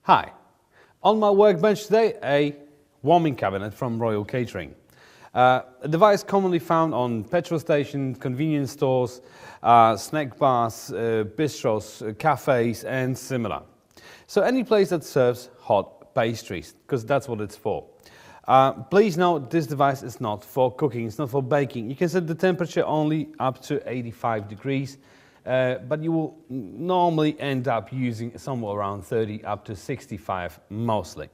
Hi, on my workbench today, a warming cabinet from Royal Catering. A device commonly found on petrol stations, convenience stores, snack bars, bistros, cafes and similar. So any place that serves hot pastries, because that's what it's for. Please note this device is not for cooking, it's not for baking. You can set the temperature only up to 85 degrees. But you will normally end up using somewhere around 30 up to 65 mostly.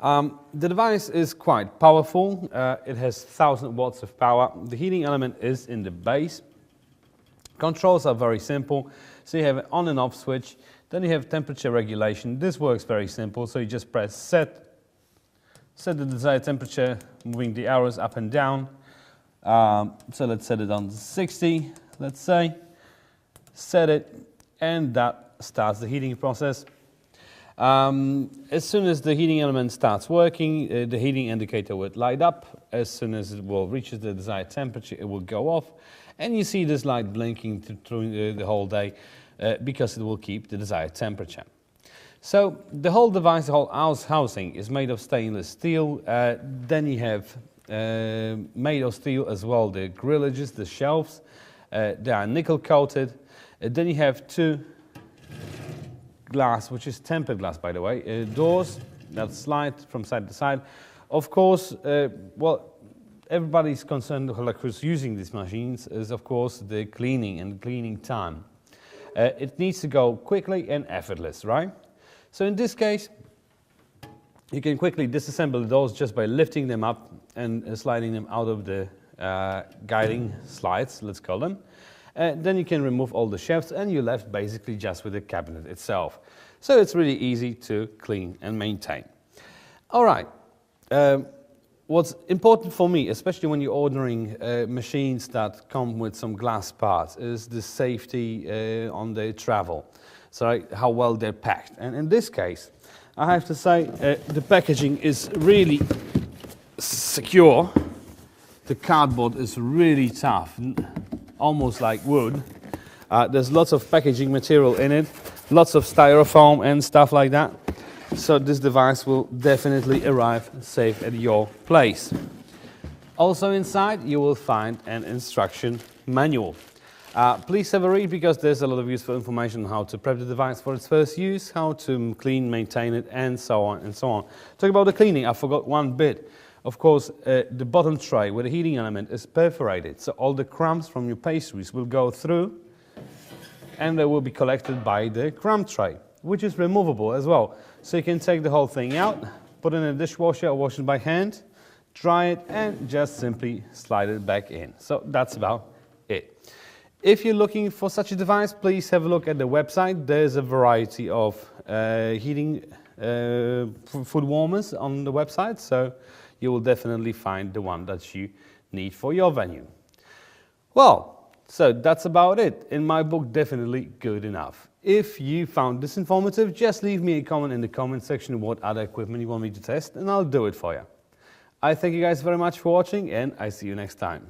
The device is quite powerful. It has 1000 watts of power. The heating element is in the base. Controls are very simple. So you have an on and off switch. Then you have temperature regulation. This works very simple. So you just press set the desired temperature, moving the arrows up and down. So let's set it on 60, let's say. Set it, and that starts the heating process. As soon as the heating element starts working, the heating indicator will light up. As soon as it will reach the desired temperature, it will go off. And you see this light blinking through the whole day because it will keep the desired temperature. So the whole device, the whole housing is made of stainless steel. Then you have made of steel as well the grillages, the shelves. They are nickel coated. Then you have two glass, which is tempered glass, by the way, doors that slide from side to side. Of course, well, everybody's concerned, who's using these machines, is of course the cleaning and cleaning time. It needs to go quickly and effortless, right? So in this case, you can quickly disassemble the doors just by lifting them up and sliding them out of the guiding slides, let's call them. Then you can remove all the shelves and you're left basically just with the cabinet itself. So it's really easy to clean and maintain. All right, what's important for me, especially when you're ordering machines that come with some glass parts, is the safety on the travel. So how well they're packed. And in this case, I have to say the packaging is really secure. The cardboard is really tough. Almost like wood. There's lots of packaging material in it, lots of styrofoam and stuff like that. So this device will definitely arrive safe at your place. Also inside you will find an instruction manual. Please have a read because there's a lot of useful information on how to prep the device for its first use, how to clean, maintain it, and so on and so on. Talk about the cleaning, I forgot one bit. Of course, the bottom tray with the heating element is perforated, so all the crumbs from your pastries will go through and they will be collected by the crumb tray, which is removable as well. So you can take the whole thing out, put it in a dishwasher or wash it by hand, dry it and just simply slide it back in. So that's about it. If you're looking for such a device, please have a look at the website. There's a variety of heating food warmers on the website, so you will definitely find the one that you need for your venue. Well, so that's about it. In my book, definitely good enough. If you found this informative, just leave me a comment in the comment section what other equipment you want me to test, and I'll do it for you. I thank you guys very much for watching, and I see you next time.